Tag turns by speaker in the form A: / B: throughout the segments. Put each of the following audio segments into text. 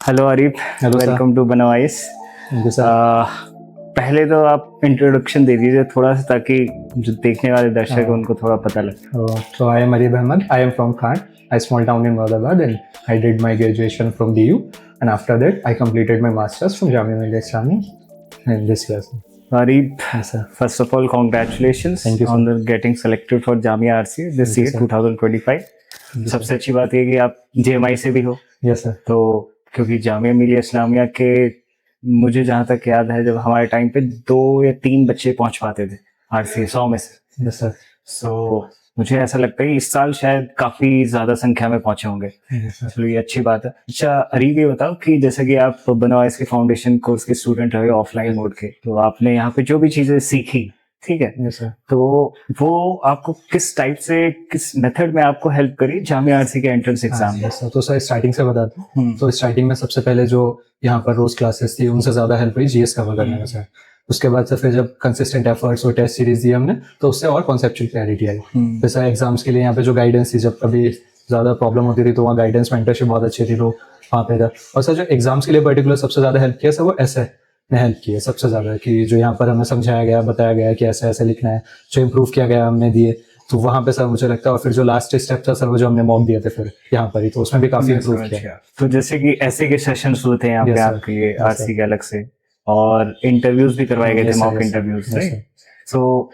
A: Hello Arif,
B: hello sir.
A: Welcome to बनवाइस।
B: Thank you sir.
A: पहले तो आप इंट्रोडक्शन दे दीजिए थोड़ा सा, ताकि जो देखने वाले दर्शक हैं उनको थोड़ा पता लगे।
B: So I am Arif Ahmed. I am from Khan, a small town in Moradabad, and I did my graduation from DU. And after that, I completed my masters from Jamia Millia Islami in this year.
A: Arif,
B: Yes, sir.
A: first of all, congratulations
B: Thank you, sir.
A: on the getting selected for Jamia RC this
B: Thank you,
A: year
B: sir.
A: 2025। सबसे अच्छी बात ये कि आप JMI से भी हो,
B: Yes, sir.
A: तो क्योंकि जामिया मिलिया इस्लामिया के मुझे जहाँ तक याद है, जब हमारे टाइम पे 2 या 3 बच्चे पहुंच पाते थे RC 100 में से।
B: Yes, sir.
A: सो मुझे ऐसा लगता है कि इस साल शायद काफी ज्यादा संख्या में पहुंचे होंगे।
B: Yes, sir.
A: चलो ये अच्छी बात है। अच्छा अरीब, ये बताओ कि जैसे कि आप बनवाइस के फाउंडेशन कोर्स के स्टूडेंट रहे ऑफलाइन मोड के, तो आपने यहाँ पे जो भी चीजें सीखी, ठीक है,
B: Yes, sir.
A: तो वो आपको किस टाइप से, किस मेथड में आपको हेल्प करी जामिया आरसी के एंट्रेंस एग्जाम में?
B: Yes, sir. तो सर स्टार्टिंग से बताता हूँ। तो स्टार्टिंग में सबसे पहले जो यहाँ पर रोज क्लासेस थी उनसे ज्यादा हेल्प हुई जीएस कवर करने में सर। उसके बाद से फिर जब कंसिस्टेंट एफर्ट्स और टेस्ट सीरीज दी हमने तो उससे और कॉन्सेप्चुअल क्लैरिटी आई। फिर सर एग्जाम्स के लिए यहाँ पे जो गाइडेंस थी, जब कभी ज्यादा प्रॉब्लम होती थी तो वहाँ गाइडेंस मेंटरशिप बहुत अच्छी थी, तो वहाँ पे था। और सर जो एग्जाम्स के लिए पर्टिकुलर सबसे ज्यादा हेल्प किया सर वो ऐसे ने हेल्प किया सबसे ज्यादा, कि जो यहाँ पर हमें समझाया गया, बताया गया कि ऐसे ऐसे लिखना है, जो इम्प्रूव किया गया हमने दिए, तो वहाँ पे सर मुझे लगता है। और फिर जो लास्ट स्टेप था सर वो जो हमने मॉक दिए थे फिर यहाँ पर ही, तो उसमें भी काफी इम्प्रूव किया।
A: तो जैसे कि ऐसे के सेशंस हुए थे यहाँ
B: Yes,
A: पे
B: sir.
A: आपके लिए
B: Yes,
A: आरसी के अलग से, और इंटरव्यूज भी करवाए गए थे,
B: Yes, sir.
A: Mock
B: Yes, sir.
A: Interviews.
B: Yes, sir.
A: सो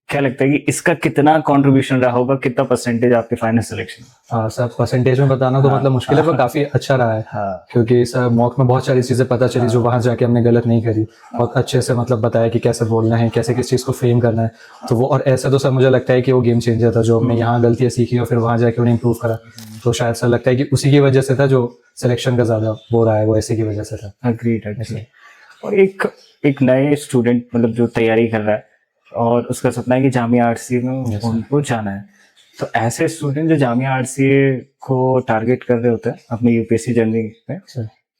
A: क्या लगता है कि इसका कितना कंट्रीब्यूशन रहा होगा, कितना परसेंटेज आपके फाइनल सिलेक्शन?
B: हाँ सर, परसेंटेज में बताना तो मतलब मुश्किल है, पर काफी अच्छा रहा है।
A: हाँ,
B: क्योंकि सर मॉक में बहुत सारी चीजें पता चली जो वहां जाके हमने गलत नहीं करी। बहुत अच्छे से मतलब बताया कि कैसे बोलना है, कैसे किस चीज को फ्रेम करना है। तो वो, और ऐसा तो सर मुझे लगता है कि वो गेम चेंजर था, जो हमने यहाँ गलतियां सीखी और फिर वहां जाके उन्हें इम्प्रूव करा। तो शायद सर लगता है कि उसी की वजह से था जो सिलेक्शन का ज्यादा वो रहा है, वो ऐसे की वजह से था।
A: अग्रीड। और एक नए स्टूडेंट मतलब जो तैयारी कर रहा है और उसका सपना है कि जामिया आरसी में उनको जाना है, तो ऐसे स्टूडेंट जो जामिया आरसी को टारगेट कर रहे होते हैं अपनी यूपीएससी जर्नी में,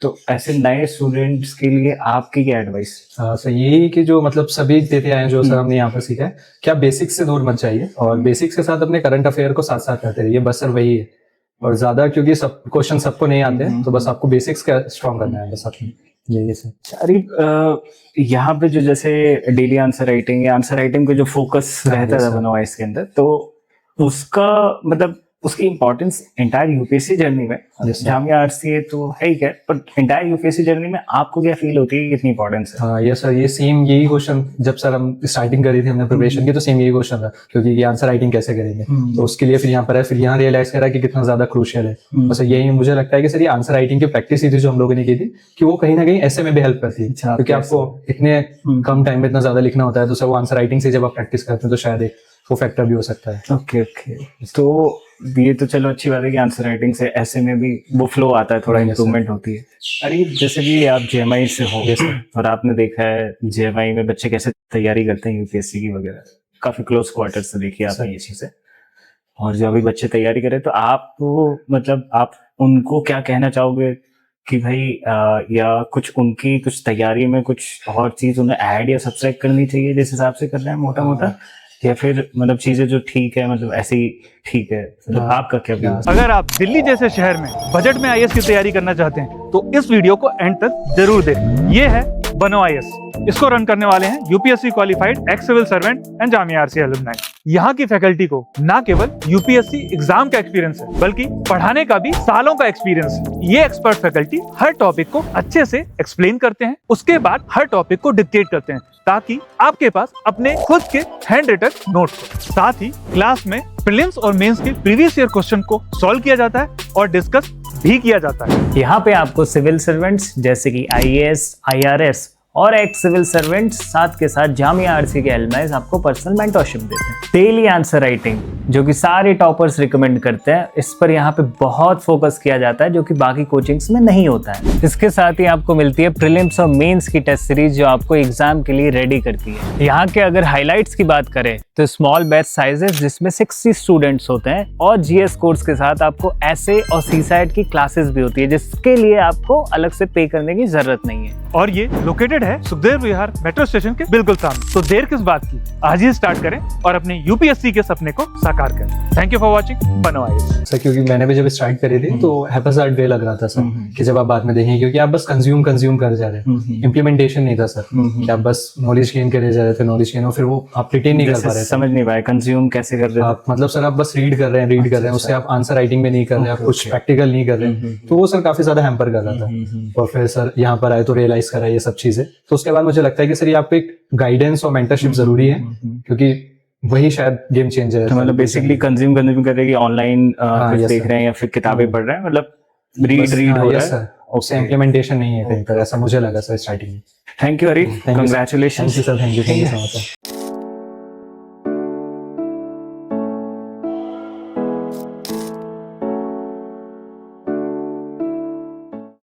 A: तो ऐसे नए स्टूडेंट्स के लिए आपकी क्या एडवाइस?
B: सर यही कि जो मतलब सभी देते आए हैं, जो सर हमने यहाँ पर सीखा है, क्या बेसिक्स से दूर मत जाइए और बेसिक्स के साथ अपने करंट अफेयर को साथ साथ करते रहिए, बस सर वही है। और ज्यादा क्योंकि सब क्वेश्चन सबको नहीं आते हैं, तो बस आपको बेसिक्स का स्ट्रॉन्ग करना है, बस आपने यही है सर।
A: अरे यहाँ पे जो जैसे डेली आंसर राइटिंग या आंसर राइटिंग का जो फोकस रहता था बनवाइस के अंदर, तो उसका मतलब उसकी इम्पोर्टेंस एंटायर यूपीएससी जर्नी में, जामिया आरसी तो है ही क्या, पर एंटायर यूपीएससी जर्नी में आपको क्या फील होती है, कितनी इंपॉर्टेंस है?
B: हाँ ये सर, ये सेम यही क्वेश्चन जब सर हम स्टार्टिंग करी थी हमने प्रिपरेशन की, तो सेम यही क्वेश्चन था, क्योंकि ये आंसर राइटिंग कैसे करेंगे, तो उसके लिए फिर यहाँ पर है, फिर यहाँ रियलाइज करा कि कितना ज्यादा क्रूशियल है। बस यही मुझे लगता है कि सर ये आंसर राइटिंग की प्रैक्टिस ही थी जो हम लोगों ने की थी, कि वो कहीं ना कहीं ऐसे में भी हेल्प करती है, क्योंकि आपको इतने कम टाइम में इतना ज्यादा लिखना होता है, तो सर वो आंसर राइटिंग से जब आप प्रैक्टिस करते हैं तो शायद एक वो फैक्टर भी हो सकता है।
A: ओके। तो ये तो चलो अच्छी बात है कि आंसर राइटिंग से ऐसे में भी वो फ्लो आता है, थोड़ा इम्प्रूवमेंट होती है। अरे जैसे कि आप जेएमआई से हो और आपने देखा है जेएमआई में बच्चे कैसे तैयारी करते हैं यूपीएससी की वगैरह, काफी क्लोज क्वार्टर से देखी आपने ये चीजें, और जो अभी बच्चे तैयारी करें, तो आप मतलब आप उनको क्या कहना चाहोगे कि भाई या कुछ उनकी कुछ तैयारी में कुछ और चीज उन्हें ऐड या सब्सट्रैक्ट करनी चाहिए जिस हिसाब से कर रहे हैं मोटा मोटा, या फिर मतलब चीजें जो ठीक है मतलब ऐसे ही ठीक है? मतलब आपका क्या व्यू?
C: अगर आप दिल्ली जैसे शहर में बजट में आईएएस की तैयारी करना चाहते हैं तो इस वीडियो को एंड तक जरूर देखें। ये है बनो आईएएस। इसको रन करने वाले हैं UPSC qualified ex civil servant and Jamia RC alumni. यहाँ की फैकल्टी को ना केवल यूपीएससी एग्जाम का एक्सपीरियंस है, बल्कि पढ़ाने का भी सालों का एक्सपीरियंस है। ये एक्सपर्ट फैकल्टी हर टॉपिक को अच्छे से एक्सप्लेन करते हैं, उसके बाद हर टॉपिक को डिक्टेट करते हैं, ताकि आपके पास अपने खुद के हैंड रिटन नोट्स हो। साथ ही क्लास में प्रीलिम्स और मेंस के प्रीवियस ईयर क्वेश्चन को सॉल्व किया जाता है और डिस्कस भी किया जाता है।
A: यहाँ पे आपको सिविल सर्वेंट्स जैसे कि आईएएस, आईआरएस और एक्स सिविल सर्वेंट्स साथ के साथ जामिया आरसी के एलुमनाइज आपको पर्सनल मेंटरशिप देते हैं। डेली आंसर राइटिंग जो कि सारे टॉपर्स रिकमेंड करते हैं, इस पर यहाँ पे बहुत फोकस किया जाता है, जो कि बाकी कोचिंग्स में नहीं होता है। इसके साथ ही आपको मिलती है प्रीलिम्स और मेंस की टेस्ट सीरीज जो आपको एग्जाम के लिए रेडी करती है। यहाँ के अगर हाईलाइट्स की बात करें तो स्मॉल बैच साइजेस जिसमें 60 स्टूडेंट्स होते हैं और जीएस कोर्स के साथ आपको एसए और सीसैट की क्लासेस भी होती है जिसके लिए आपको अलग से पे करने की जरूरत नहीं है।
C: और ये लोकेटेड है सुखदेव विहार मेट्रो स्टेशन के बिल्कुल सामने। तो देर किस बात की, आज ही स्टार्ट करें और अपने यूपीएससी के सपने को साकार करें। थैंक यू फॉर वॉचिंग बनो आईएएस।
B: सर क्योंकि मैंने भी जब स्टार्ट करी थी तो हैप्पीसार्ट वे लग रहा था सर कि जब आप बाद में देखेंगे, क्योंकि आप बस कंज्यूम कर जा रहे हैं, इम्प्लीमेंटेशन नहीं था सर कि आप बस नॉलेज गेन करे जा रहे थे, नॉलेज गेन और फिर वो आप रिटेन नहीं कर पा रहे थे।
A: समझ नहीं पाए कंज्यूम कैसे कर रहे थे
B: आप मतलब सर आप बस रीड कर रहे हैं उससे आप आंसर राइटिंग में नहीं कर रहे हैं, आप कुछ प्रैक्टिकल नहीं कर रहे हैं, तो वो सर काफी ज्यादा हैम्पर कर रहा था। और फिर सर यहाँ पर आए तो रियलाइज करा ये सब चीजें, तो उसके बाद मुझे लगता है कि सर ये आपको एक गाइडेंस और मेंटरशिप जरूरी है, क्योंकि वही शायद गेम चेंजर है।
A: तो मतलब बेसिकली कंज्यूम कर रहे हैं कि ऑनलाइन
B: yes,
A: देख
B: sir.
A: रहे हैं या फिर किताबें पढ़ रहे हैं, मतलब रीड हो रहा है।
B: उससे इम्प्लीमेंटेशन नहीं है कहीं पर, ऐसा मुझे लगा सर स्टार्टिंग में।
A: Thank you Hari,
B: Thank you, sir.
A: Congratulation.
B: Thank you sir, thank you so much sir.